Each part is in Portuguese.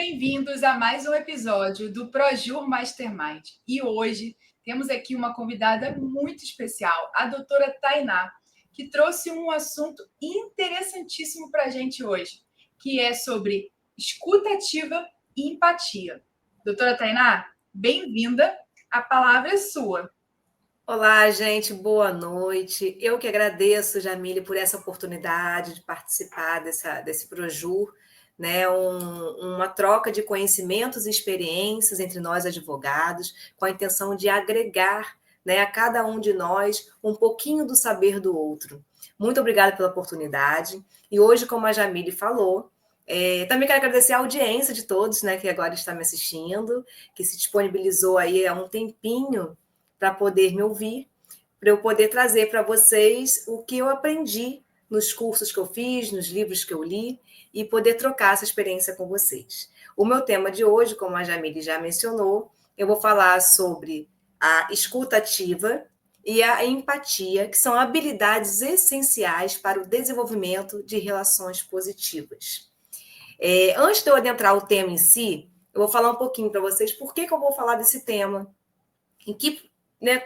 bem-vindos a mais um episódio do Projur Mastermind. E hoje temos aqui uma convidada muito especial, a doutora Tainá, que trouxe um assunto interessantíssimo para a gente hoje, que é sobre escuta ativa e empatia. Doutora Tainá, bem-vinda, a palavra é sua. Olá, gente, boa noite. Eu que agradeço, Jamile, por essa oportunidade de participar desse Projur, né? Uma troca de conhecimentos e experiências entre nós advogados, com a intenção de agregar, né, a cada um de nós um pouquinho do saber do outro. Muito obrigada pela oportunidade. E hoje, como a Jamile falou, também quero agradecer a audiência de todos, né, que agora está me assistindo, que se disponibilizou aí há um tempinho para poder me ouvir, para eu poder trazer para vocês o que eu aprendi nos cursos que eu fiz, nos livros que eu li, e poder trocar essa experiência com vocês. O meu tema de hoje, como a Jamile já mencionou, eu vou falar sobre a escuta ativa e a empatia, que são habilidades essenciais para o desenvolvimento de relações positivas. Antes de eu adentrar o tema em si, eu vou falar um pouquinho para vocês por que eu vou falar desse tema,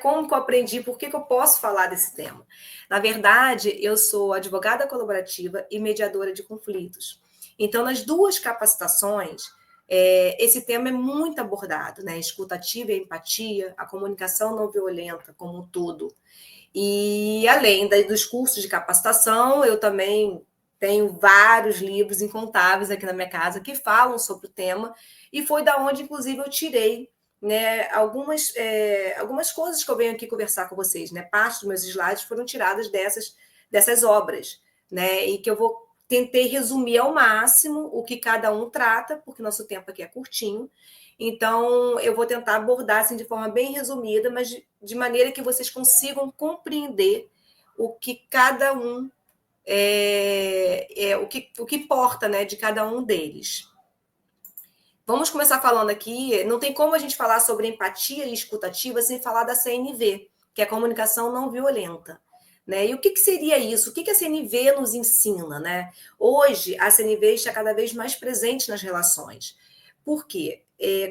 como que eu aprendi, por que eu posso falar desse tema. Na verdade, eu sou advogada colaborativa e mediadora de conflitos. Então, nas duas capacitações, esse tema é muito abordado, né? Escuta ativa e empatia, a comunicação não violenta como um todo. E, além dos cursos de capacitação, eu também tenho vários livros incontáveis aqui na minha casa que falam sobre o tema, e foi da onde, inclusive, eu tirei, né, algumas coisas que eu venho aqui conversar com vocês, né? Parte dos meus slides foram tiradas dessas obras, né? E que eu tentei resumir ao máximo o que cada um trata, porque nosso tempo aqui é curtinho. Então, eu vou tentar abordar assim, de forma bem resumida, mas de maneira que vocês consigam compreender o que cada um o que importa, né, de cada um deles. Vamos começar falando aqui, não tem como a gente falar sobre empatia e escuta ativa sem falar da CNV, que é a comunicação não violenta. Né? E o que seria isso? O que a CNV nos ensina? Né? Hoje, a CNV está cada vez mais presente nas relações. Por quê?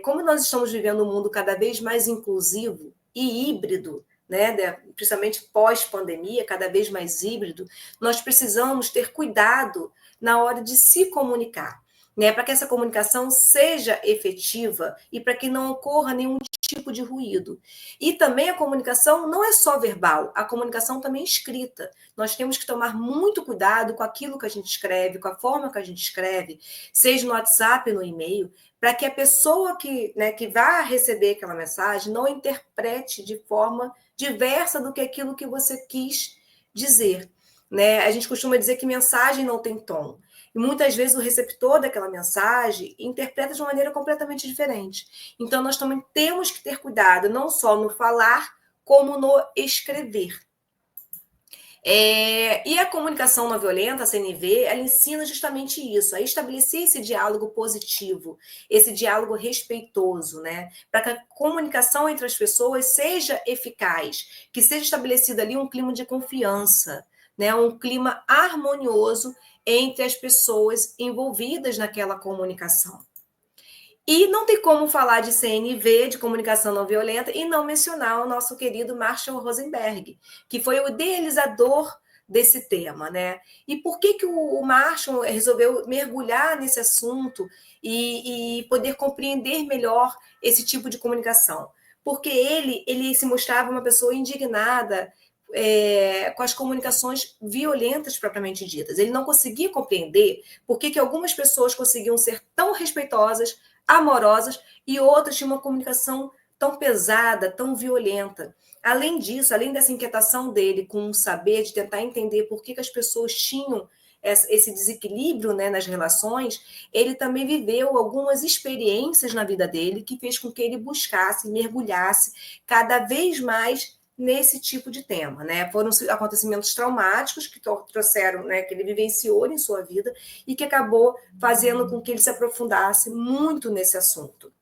Como nós estamos vivendo um mundo cada vez mais inclusivo e híbrido, né? Principalmente pós-pandemia, cada vez mais híbrido, nós precisamos ter cuidado na hora de se comunicar. Né, para que essa comunicação seja efetiva e para que não ocorra nenhum tipo de ruído. E também a comunicação não é só verbal, a comunicação também é escrita. Nós temos que tomar muito cuidado com aquilo que a gente escreve, com a forma que a gente escreve, seja no WhatsApp, no e-mail, para que a pessoa que vai receber aquela mensagem não interprete de forma diversa do que aquilo que você quis dizer. Né? A gente costuma dizer que mensagem não tem tom. E muitas vezes o receptor daquela mensagem interpreta de uma maneira completamente diferente. Então, nós também temos que ter cuidado, não só no falar, como no escrever. E a comunicação não violenta, a CNV, ela ensina justamente isso, a estabelecer esse diálogo positivo, esse diálogo respeitoso, né? Para que a comunicação entre as pessoas seja eficaz, que seja estabelecido ali um clima de confiança, né? Um clima harmonioso entre as pessoas envolvidas naquela comunicação. E não tem como falar de CNV, de comunicação não violenta, e não mencionar o nosso querido Marshall Rosenberg, que foi o idealizador desse tema, né? E por que o Marshall resolveu mergulhar nesse assunto e poder compreender melhor esse tipo de comunicação? Porque ele se mostrava uma pessoa indignada com as comunicações violentas propriamente ditas. Ele não conseguia compreender por que algumas pessoas conseguiam ser tão respeitosas, amorosas, e outras tinham uma comunicação tão pesada, tão violenta. Além disso, além dessa inquietação dele com o saber de tentar entender por que as pessoas tinham esse desequilíbrio, né, nas relações, ele também viveu algumas experiências na vida dele que fez com que ele buscasse, mergulhasse cada vez mais nesse tipo de tema, né? Foram acontecimentos traumáticos que trouxeram, né, que ele vivenciou em sua vida e que acabou fazendo com que ele se aprofundasse muito nesse assunto.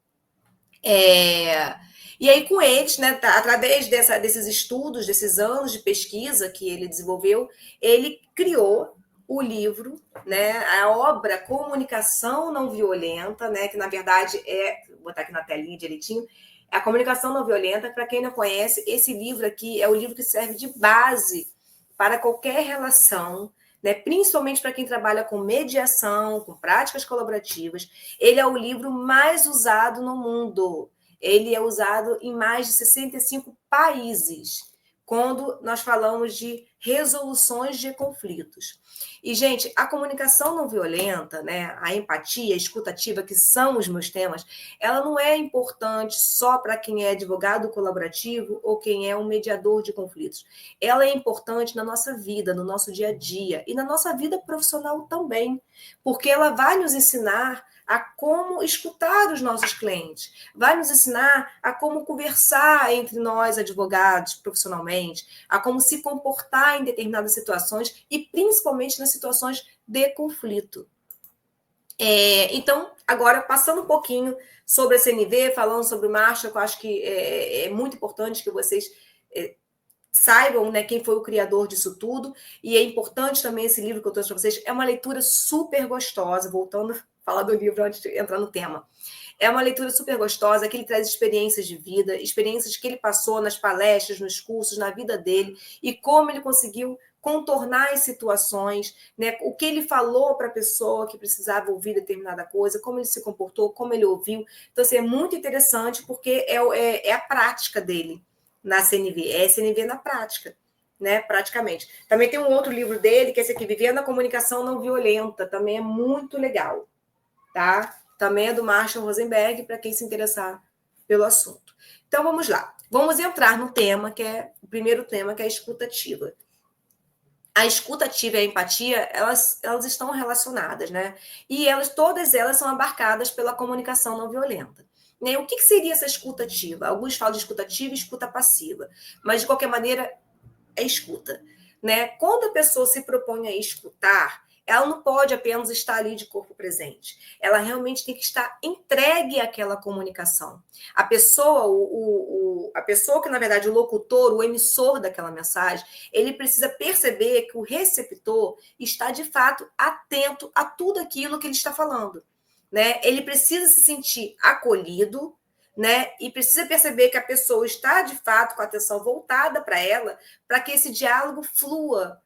E aí, com eles, né, através desses estudos, desses anos de pesquisa que ele desenvolveu, ele criou o livro, né, a obra Comunicação Não Violenta, né, que na verdade vou botar aqui na telinha direitinho, a Comunicação Não Violenta. Para quem não conhece, esse livro aqui é o livro que serve de base para qualquer relação, né, principalmente para quem trabalha com mediação, com práticas colaborativas. Ele é o livro mais usado no mundo. Ele é usado em mais de 65 países, quando nós falamos de resoluções de conflitos. E, gente, a comunicação não violenta, né, a empatia, a escutativa, que são os meus temas, ela não é importante só para quem é advogado colaborativo ou quem é um mediador de conflitos. Ela é importante na nossa vida, no nosso dia a dia e na nossa vida profissional também, porque ela vai nos ensinar a como escutar os nossos clientes, vai nos ensinar a como conversar entre nós, advogados, profissionalmente, a como se comportar em determinadas situações e principalmente nas situações de conflito. Então, agora, passando um pouquinho sobre a CNV, falando sobre o Marshall, que eu acho que é muito importante que vocês saibam, né, quem foi o criador disso tudo, e é importante também esse livro que eu trouxe para vocês, é uma leitura super gostosa, voltando a falar do livro antes de entrar no tema. É uma leitura super gostosa, que ele traz experiências de vida, experiências que ele passou nas palestras, nos cursos, na vida dele, e como ele conseguiu contornar as situações, né? O que ele falou para a pessoa que precisava ouvir determinada coisa, como ele se comportou, como ele ouviu. Então, assim, é muito interessante, porque é a prática dele na CNV, é a CNV na prática, né? Praticamente. Também tem um outro livro dele, que é esse aqui, Vivendo a Comunicação Não Violenta, também é muito legal, tá? Também é do Marshall Rosenberg, para quem se interessar pelo assunto. Então, vamos lá. Vamos entrar no tema, que é o primeiro tema, que é a escutativa. A escutativa e a empatia, elas estão relacionadas, né? E todas elas são abarcadas pela comunicação não violenta. Né? O que seria essa escutativa? Alguns falam de escutativa e escuta passiva, mas, de qualquer maneira, é escuta. Né? Quando a pessoa se propõe a escutar, ela não pode apenas estar ali de corpo presente. Ela realmente tem que estar entregue àquela comunicação. A pessoa, a pessoa que, na verdade, o locutor, o emissor daquela mensagem, ele precisa perceber que o receptor está, de fato, atento a tudo aquilo que ele está falando. Né? Ele precisa se sentir acolhido, né? E precisa perceber que a pessoa está, de fato, com a atenção voltada para ela, para que esse diálogo flua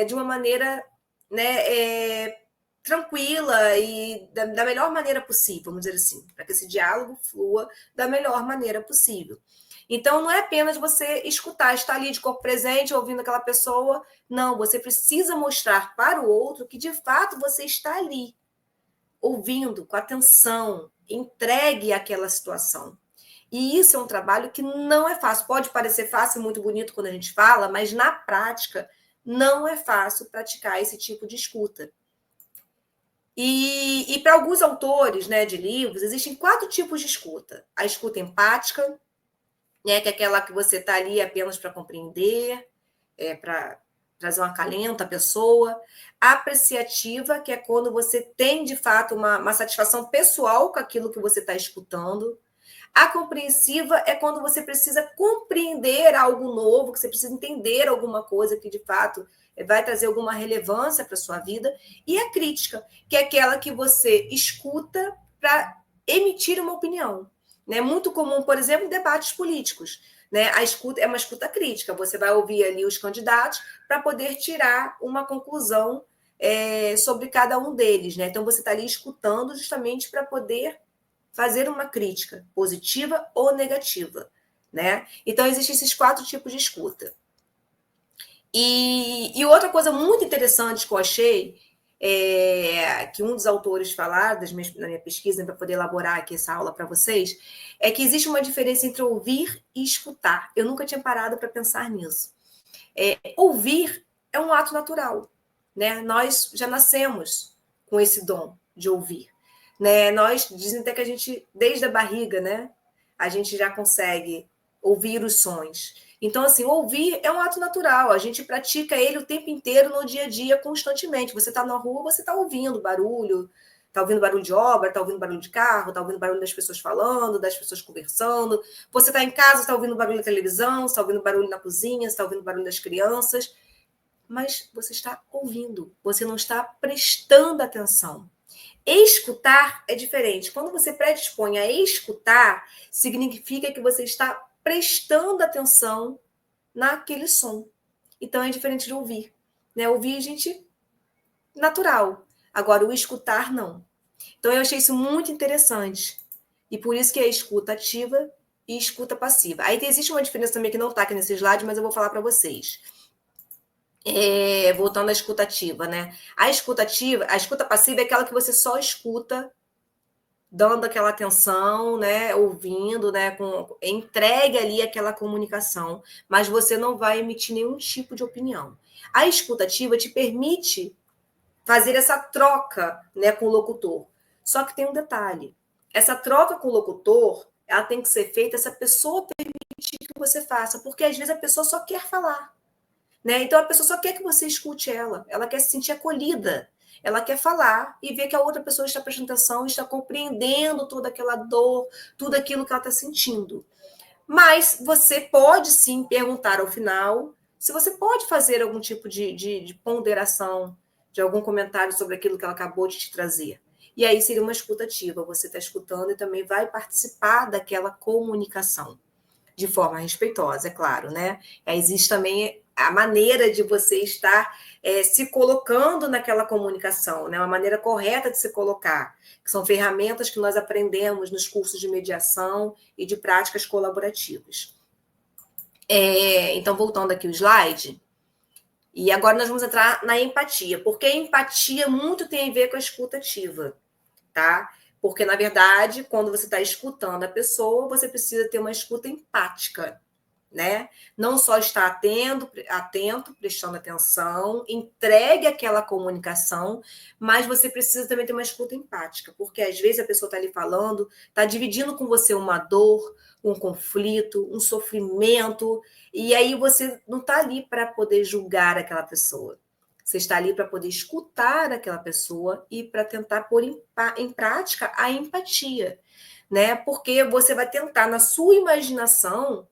de uma maneira, né, tranquila e da melhor maneira possível, vamos dizer assim, para que esse diálogo flua da melhor maneira possível. Então, não é apenas você escutar, estar ali de corpo presente, ouvindo aquela pessoa. Não, você precisa mostrar para o outro que, de fato, você está ali, ouvindo, com atenção, entregue àquela situação. E isso é um trabalho que não é fácil. Pode parecer fácil, muito bonito quando a gente fala, mas na prática não é fácil praticar esse tipo de escuta. E para alguns autores, né, de livros, existem 4 tipos de escuta. A escuta empática, né, que é aquela que você está ali apenas para compreender, para trazer um acalento à pessoa. A apreciativa, que é quando você tem, de fato, uma satisfação pessoal com aquilo que você está escutando. A compreensiva é quando você precisa compreender algo novo, que você precisa entender alguma coisa que, de fato, vai trazer alguma relevância para a sua vida. E a crítica, que é aquela que você escuta para emitir uma opinião. É muito comum, por exemplo, em debates políticos. Né? A escuta é uma escuta crítica. Você vai ouvir ali os candidatos para poder tirar uma conclusão sobre cada um deles. Né? Então, você está ali escutando justamente para poder fazer uma crítica, positiva ou negativa. Né? Então, existem esses 4 tipos de escuta. E outra coisa muito interessante que eu achei, que um dos autores falaram na minha pesquisa, para poder elaborar aqui essa aula para vocês, é que existe uma diferença entre ouvir e escutar. Eu nunca tinha parado para pensar nisso. Ouvir é um ato natural. Né? Nós já nascemos com esse dom de ouvir. Né? Nós dizem até que a gente, desde a barriga, né, a gente já consegue ouvir os sons. Então, assim, ouvir é um ato natural. A gente pratica ele o tempo inteiro, no dia a dia, constantemente. Você está na rua, você está ouvindo barulho. Está ouvindo barulho de obra, está ouvindo barulho de carro, está ouvindo barulho das pessoas falando, das pessoas conversando. Você está em casa, está ouvindo barulho da televisão, está ouvindo barulho na cozinha, está ouvindo barulho das crianças. mas você está ouvindo, você não está prestando atenção. Escutar é diferente. Quando você predispõe a escutar, significa que você está prestando atenção naquele som. Então é diferente de ouvir. Né? Ouvir, gente, natural. Agora, o escutar, não. Então eu achei isso muito interessante. E por isso que é escuta ativa e escuta passiva. Aí existe uma diferença também que não está aqui nesse slide, mas eu vou falar para vocês. Voltando à escuta ativa, né? A escuta ativa, a escuta passiva é aquela que você só escuta, dando aquela atenção, né? Ouvindo, né? Entregue ali aquela comunicação, mas você não vai emitir nenhum tipo de opinião. A escuta ativa te permite fazer essa troca, né, com o locutor. Só que tem um detalhe. Essa troca com o locutor, ela tem que ser feita se a pessoa permitir que você faça, porque às vezes a pessoa só quer falar. Né? Então a pessoa só quer que você escute ela quer se sentir acolhida, ela quer falar e ver que a outra pessoa está prestando atenção, está compreendendo toda aquela dor, tudo aquilo que ela está sentindo. Mas você pode sim perguntar ao final se você pode fazer algum tipo de ponderação, de algum comentário sobre aquilo que ela acabou de te trazer. E aí seria uma escuta ativa, você está escutando e também vai participar daquela comunicação. De forma respeitosa, é claro, né? Existe também a maneira de você estar se colocando naquela comunicação, né? Uma maneira correta de se colocar, que são ferramentas que nós aprendemos nos cursos de mediação e de práticas colaborativas. Então, voltando aqui o slide, e agora nós vamos entrar na empatia, porque a empatia muito tem a ver com a escuta ativa, tá? Porque, na verdade, quando você está escutando a pessoa, você precisa ter uma escuta empática, né? Não só estar atento, prestando atenção, entregue aquela comunicação, mas você precisa também ter uma escuta empática, porque às vezes a pessoa está ali falando, está dividindo com você uma dor, um conflito, um sofrimento, e aí você não está ali para poder julgar aquela pessoa. Você está ali para poder escutar aquela pessoa e para tentar pôr em prática a empatia, né? Porque você vai tentar, na sua imaginação,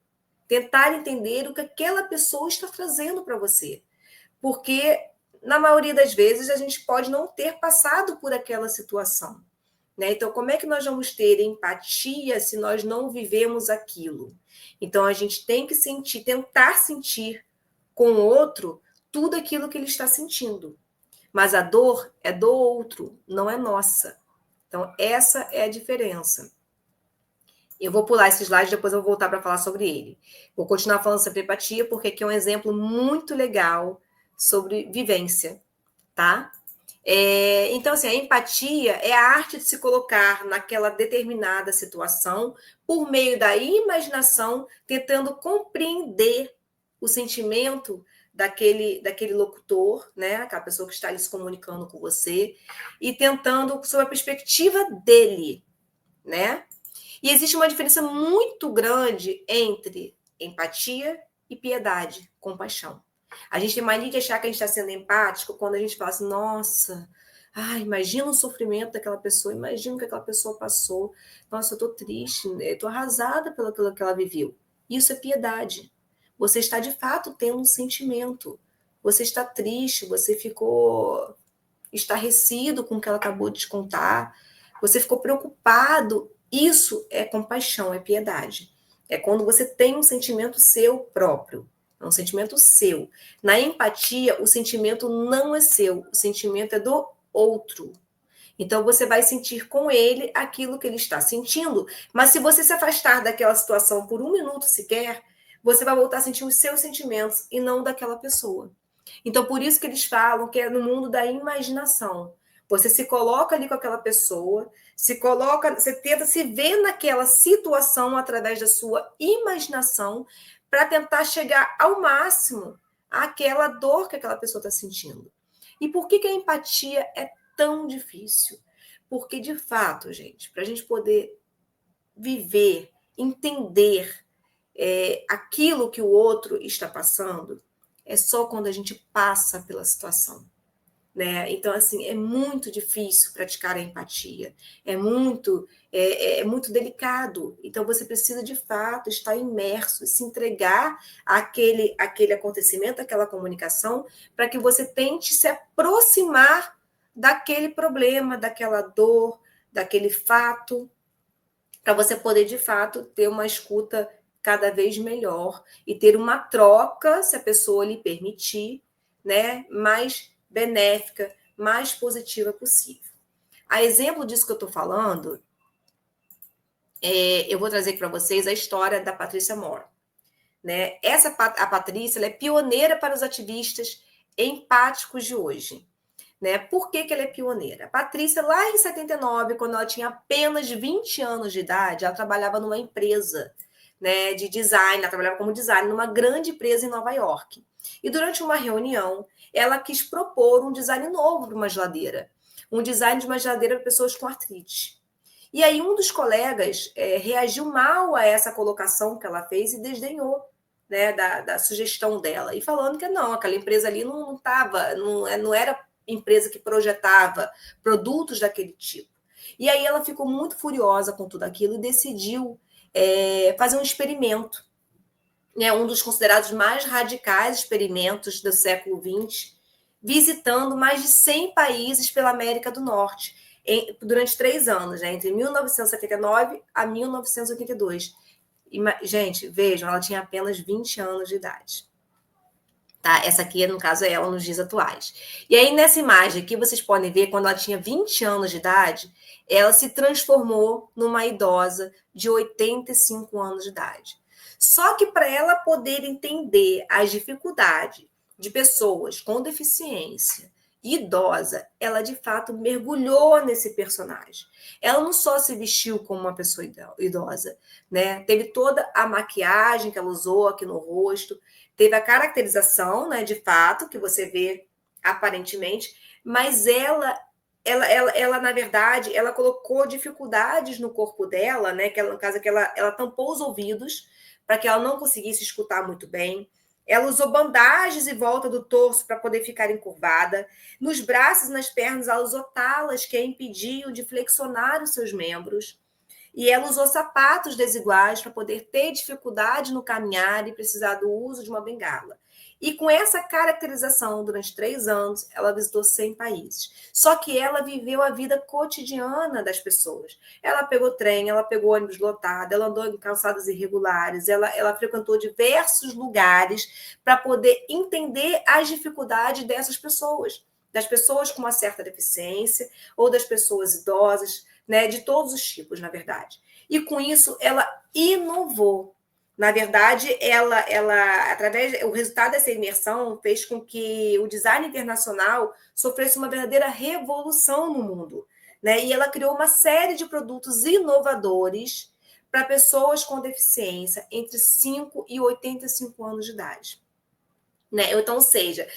tentar entender o que aquela pessoa está trazendo para você. Porque, na maioria das vezes, a gente pode não ter passado por aquela situação. Né? Então, como é que nós vamos ter empatia se nós não vivemos aquilo? Então, a gente tem que tentar sentir com o outro tudo aquilo que ele está sentindo. Mas a dor é do outro, não é nossa. Então, essa é a diferença. Eu vou pular esse slide, depois eu vou voltar para falar sobre ele. Vou continuar falando sobre empatia, porque aqui é um exemplo muito legal sobre vivência, tá? Então, assim, a empatia é a arte de se colocar naquela determinada situação por meio da imaginação, tentando compreender o sentimento daquele locutor, né? Aquela pessoa que está ali se comunicando com você, e tentando, sob a perspectiva dele, né? E existe uma diferença muito grande entre empatia e piedade, compaixão. A gente tem mania de achar que a gente está sendo empático quando a gente fala assim, nossa, imagina o sofrimento daquela pessoa, imagina o que aquela pessoa passou. Nossa, eu estou triste, eu estou arrasada pelo que ela viveu. Isso é piedade. Você está, de fato, tendo um sentimento. Você está triste, você ficou estarrecido com o que ela acabou de te contar, você ficou preocupado. Isso é compaixão, é piedade. É quando você tem um sentimento seu próprio, é um sentimento seu. Na empatia, o sentimento não é seu, o sentimento é do outro. Então, você vai sentir com ele aquilo que ele está sentindo, mas se você se afastar daquela situação por um minuto sequer, você vai voltar a sentir os seus sentimentos e não daquela pessoa. Então, por isso que eles falam que é no mundo da imaginação. Você se coloca ali com aquela pessoa, você tenta se ver naquela situação através da sua imaginação para tentar chegar ao máximo àquela dor que aquela pessoa está sentindo. E por que a empatia é tão difícil? Porque, de fato, gente, para a gente poder viver, entender aquilo que o outro está passando, é só quando a gente passa pela situação. né? Então, assim, é muito difícil praticar a empatia, é muito delicado. Então, você precisa, de fato, estar imerso, se entregar àquele acontecimento, àquela comunicação, para que você tente se aproximar daquele problema, daquela dor, daquele fato, para você poder, de fato, ter uma escuta cada vez melhor e ter uma troca, se a pessoa lhe permitir, né, mais benéfica, mais positiva possível. A exemplo disso que eu estou falando, eu vou trazer para vocês a história da Patrícia Moore. Né? A Patrícia, ela é pioneira para os ativistas empáticos de hoje. Né? Por que ela é pioneira? A Patrícia, lá em 79, quando ela tinha apenas 20 anos de idade, ela trabalhava numa empresa, né, de design, ela trabalhava como designer numa grande empresa em Nova York. E durante uma reunião, ela quis propor um design novo para uma geladeira. Um design de uma geladeira para pessoas com artrite. E aí um dos colegas reagiu mal a essa colocação que ela fez e desdenhou, né, da sugestão dela. E falando que não, aquela empresa ali não era empresa que projetava produtos daquele tipo. E aí ela ficou muito furiosa com tudo aquilo e decidiu fazer um experimento, né, um dos considerados mais radicais experimentos do século XX, visitando mais de 100 países pela América do Norte, durante 3 anos, né, entre 1979 a 1982. Gente, vejam, ela tinha apenas 20 anos de idade. Tá? Essa aqui, no caso, é ela nos dias atuais. E aí, nessa imagem aqui, vocês podem ver, quando ela tinha 20 anos de idade, ela se transformou numa idosa de 85 anos de idade. Só que para ela poder entender as dificuldades de pessoas com deficiência idosa, ela de fato mergulhou nesse personagem. Ela não só se vestiu como uma pessoa idosa, né? Teve toda a maquiagem que ela usou aqui no rosto, teve a caracterização, né, de fato, que você vê aparentemente, mas ela na verdade, ela colocou dificuldades no corpo dela, né, que ela, no caso, que ela tampou os ouvidos para que ela não conseguisse escutar muito bem. Ela usou bandagens em volta do torso para poder ficar encurvada. Nos braços e nas pernas, ela usou talas que a impediam de flexionar os seus membros. E ela usou sapatos desiguais para poder ter dificuldade no caminhar e precisar do uso de uma bengala. E com essa caracterização, durante 3 anos, ela visitou 100 países. Só que ela viveu a vida cotidiana das pessoas. Ela pegou trem, ela pegou ônibus lotado, ela andou em calçadas irregulares, ela frequentou diversos lugares para poder entender as dificuldades dessas pessoas. Das pessoas com uma certa deficiência ou das pessoas idosas, né, de todos os tipos, na verdade. E com isso, ela inovou. Na verdade, através o resultado dessa imersão fez com que o design internacional sofresse uma verdadeira revolução no mundo, né? E ela criou uma série de produtos inovadores para pessoas com deficiência entre 5 e 85 anos de idade, né? Então, ou seja,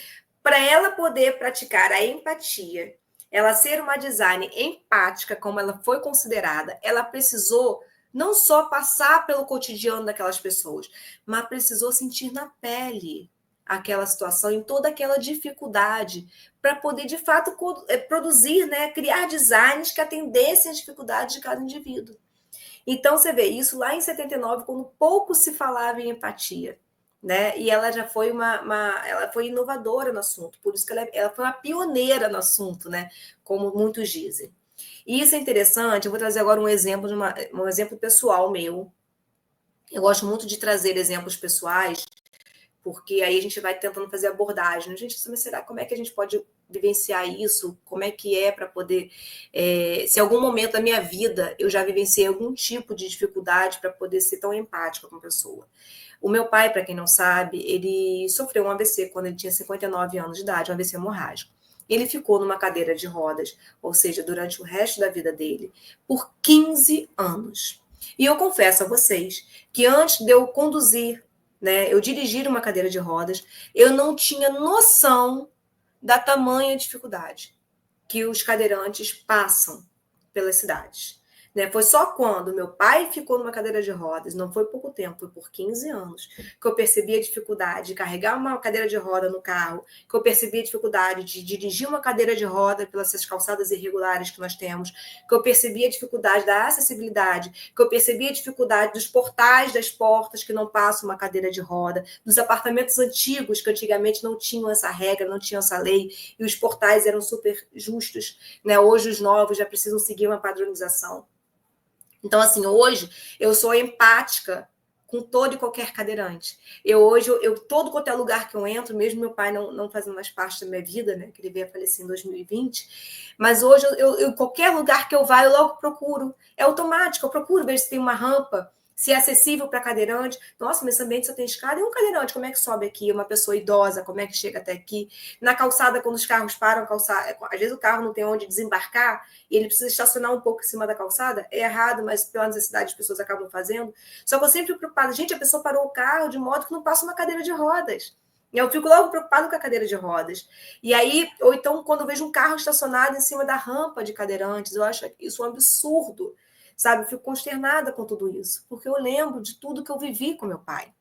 para ela poder praticar a empatia, ela ser uma designer empática, como ela foi considerada, ela precisou não só passar pelo cotidiano daquelas pessoas, mas precisou sentir na pele aquela situação, em toda aquela dificuldade, para poder, de fato, produzir, né, criar designs que atendessem às dificuldades de cada indivíduo. Então, você vê isso lá em 79, quando pouco se falava em empatia. Né? E ela já foi ela foi inovadora no assunto, por isso que ela foi uma pioneira no assunto, né? Como muitos dizem. E isso é interessante, eu vou trazer agora um exemplo um exemplo pessoal meu. Eu gosto muito de trazer exemplos pessoais, porque aí a gente vai tentando fazer abordagem. Gente, mas será como é que a gente pode vivenciar isso? Como é que é para poder... se em algum momento da minha vida eu já vivenciei algum tipo de dificuldade para poder ser tão empática com a pessoa. O meu pai, para quem não sabe, ele sofreu um AVC quando ele tinha 59 anos de idade, um AVC hemorrágico. Ele ficou numa cadeira de rodas, ou seja, durante o resto da vida dele, por 15 anos. E eu confesso a vocês que antes de eu conduzir, né, eu dirigir uma cadeira de rodas, eu não tinha noção da tamanha dificuldade que os cadeirantes passam pelas cidades. Né? Foi só quando meu pai ficou numa cadeira de rodas, não foi pouco tempo, foi por 15 anos, que eu percebi a dificuldade de carregar uma cadeira de roda no carro, que eu percebi a dificuldade de dirigir uma cadeira de roda pelas calçadas irregulares que nós temos, que eu percebi a dificuldade da acessibilidade, que eu percebi a dificuldade dos portais das portas que não passam uma cadeira de roda, dos apartamentos antigos que antigamente não tinham essa regra, não tinham essa lei, e os portais eram super justos, né? Hoje os novos já precisam seguir uma padronização. Então, assim, hoje eu sou empática com todo e qualquer cadeirante. Hoje, todo quanto é lugar que eu entro, mesmo meu pai não fazendo mais parte da minha vida, né, que ele veio a falecer em 2020, mas hoje, qualquer lugar que eu vá, eu logo procuro. É automático, eu procuro ver se tem uma rampa, se é acessível para cadeirante. Nossa, nesse ambiente só tem escada e um cadeirante, como é que sobe aqui? Uma pessoa idosa, como é que chega até aqui? Na calçada, quando os carros param, às vezes o carro não tem onde desembarcar, e ele precisa estacionar um pouco em cima da calçada, é errado, mas pela necessidade as pessoas acabam fazendo. Só que eu sempre preocupada, gente, a pessoa parou o carro de modo que não passa uma cadeira de rodas. E eu fico logo preocupado com a cadeira de rodas. E aí, ou então, quando eu vejo um carro estacionado em cima da rampa de cadeirantes, eu acho isso um absurdo, sabe? Eu fico consternada com tudo isso, porque eu lembro de tudo que eu vivi com meu pai.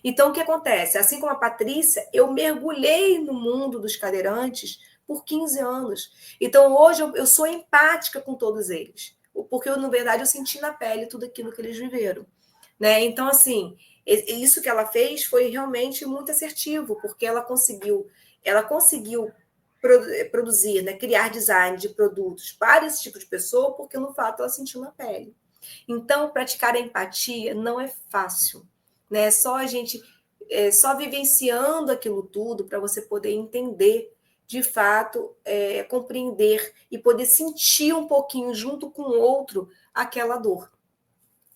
Então, o que acontece? Assim como a Patrícia, eu mergulhei no mundo dos cadeirantes por 15 anos. Então, hoje, eu sou empática com todos eles, porque, na verdade, eu senti na pele tudo aquilo que eles viveram. Né? Então, assim, isso que ela fez foi realmente muito assertivo, porque ela conseguiu produzir, né, criar design de produtos para esse tipo de pessoa, porque, no fato, ela sentiu na pele. Então, praticar a empatia não é fácil, né? Só vivenciando aquilo tudo para você poder entender, de fato, compreender e poder sentir um pouquinho junto com o outro aquela dor.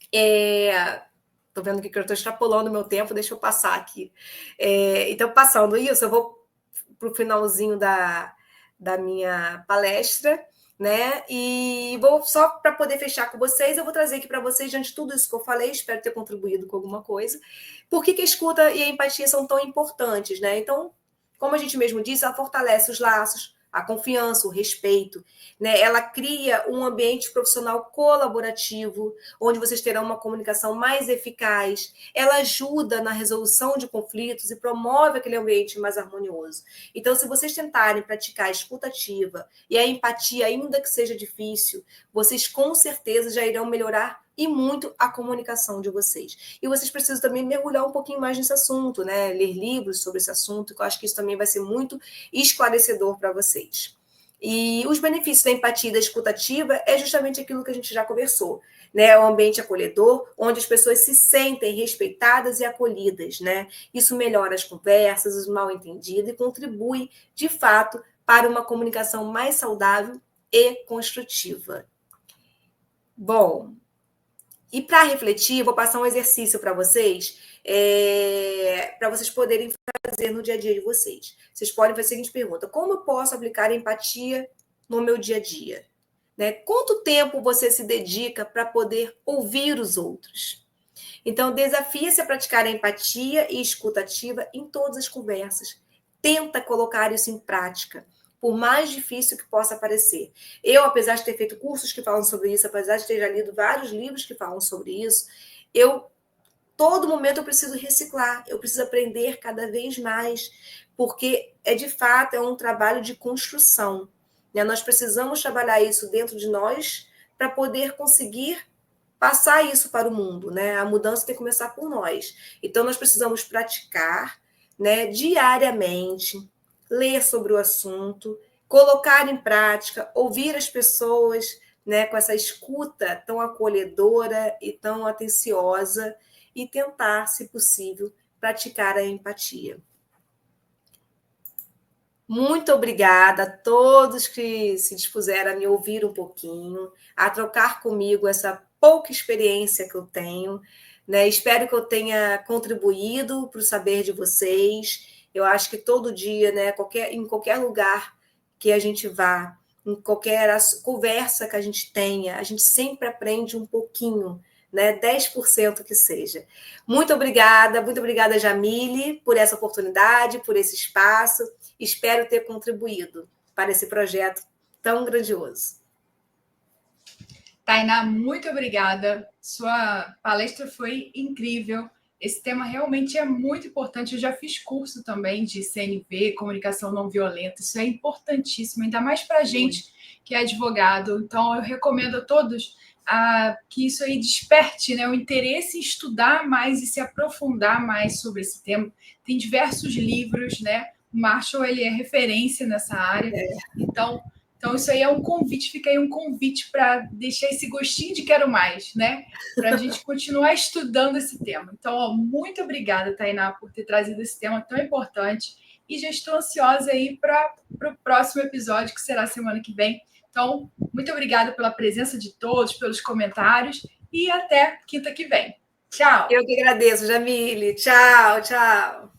Estou vendo que eu estou extrapolando o meu tempo, deixa eu passar aqui. Então, passando isso, eu vou para o finalzinho da minha palestra, né? E vou só para poder fechar com vocês, eu vou trazer aqui para vocês, diante de tudo isso que eu falei, espero ter contribuído com alguma coisa, por que a escuta e a empatia são tão importantes, né? Então, como a gente mesmo disse, ela fortalece os laços, a confiança, o respeito, né? Ela cria um ambiente profissional colaborativo, onde vocês terão uma comunicação mais eficaz, ela ajuda na resolução de conflitos e promove aquele ambiente mais harmonioso. Então, se vocês tentarem praticar a escuta ativa e a empatia, ainda que seja difícil, vocês com certeza já irão melhorar e muito a comunicação de vocês. E vocês precisam também mergulhar um pouquinho mais nesse assunto, né? Ler livros sobre esse assunto, que eu acho que isso também vai ser muito esclarecedor para vocês. E os benefícios da empatia e da escuta ativa é justamente aquilo que a gente já conversou, né? É um ambiente acolhedor, onde as pessoas se sentem respeitadas e acolhidas, né? Isso melhora as conversas, os mal-entendidos e contribui, de fato, para uma comunicação mais saudável e construtiva. Bom, e para refletir, vou passar um exercício para vocês poderem fazer no dia a dia de vocês. Vocês podem fazer a seguinte pergunta: como eu posso aplicar empatia no meu dia a dia? Né? Quanto tempo você se dedica para poder ouvir os outros? Então, desafie-se a praticar a empatia e escuta ativa em todas as conversas. Tenta colocar isso em prática, por mais difícil que possa parecer. Eu, apesar de ter feito cursos que falam sobre isso, apesar de ter já lido vários livros que falam sobre isso, todo momento eu preciso reciclar, eu preciso aprender cada vez mais, porque de fato é um trabalho de construção. Né? Nós precisamos trabalhar isso dentro de nós para poder conseguir passar isso para o mundo, né? A mudança tem que começar por nós. Então, nós precisamos praticar, né, diariamente, ler sobre o assunto, colocar em prática, ouvir as pessoas, né, com essa escuta tão acolhedora e tão atenciosa, e tentar, se possível, praticar a empatia. Muito obrigada a todos que se dispuseram a me ouvir um pouquinho, a trocar comigo essa pouca experiência que eu tenho, né? Espero que eu tenha contribuído para o saber de vocês. Eu acho que todo dia, né, em qualquer lugar que a gente vá, em qualquer conversa que a gente tenha, a gente sempre aprende um pouquinho, né? 10% que seja. Muito obrigada, Jamile, por essa oportunidade, por esse espaço. Espero ter contribuído para esse projeto tão grandioso. Tainá, muito obrigada. Sua palestra foi incrível. Esse tema realmente é muito importante. Eu já fiz curso também de CNV, comunicação não violenta. Isso é importantíssimo, ainda mais para a gente que é advogado. Então, eu recomendo a todos que isso aí desperte, né, o interesse em estudar mais e se aprofundar mais sobre esse tema. Tem diversos livros, né? O Marshall, ele é referência nessa área. Então, isso aí é um convite, fica aí um convite para deixar esse gostinho de quero mais, né? Para a gente continuar estudando esse tema. Então, muito obrigada, Tainá, por ter trazido esse tema tão importante. E já estou ansiosa aí para o próximo episódio, que será semana que vem. Então, muito obrigada pela presença de todos, pelos comentários e até quinta que vem. Tchau! Eu que agradeço, Jamile. Tchau, tchau.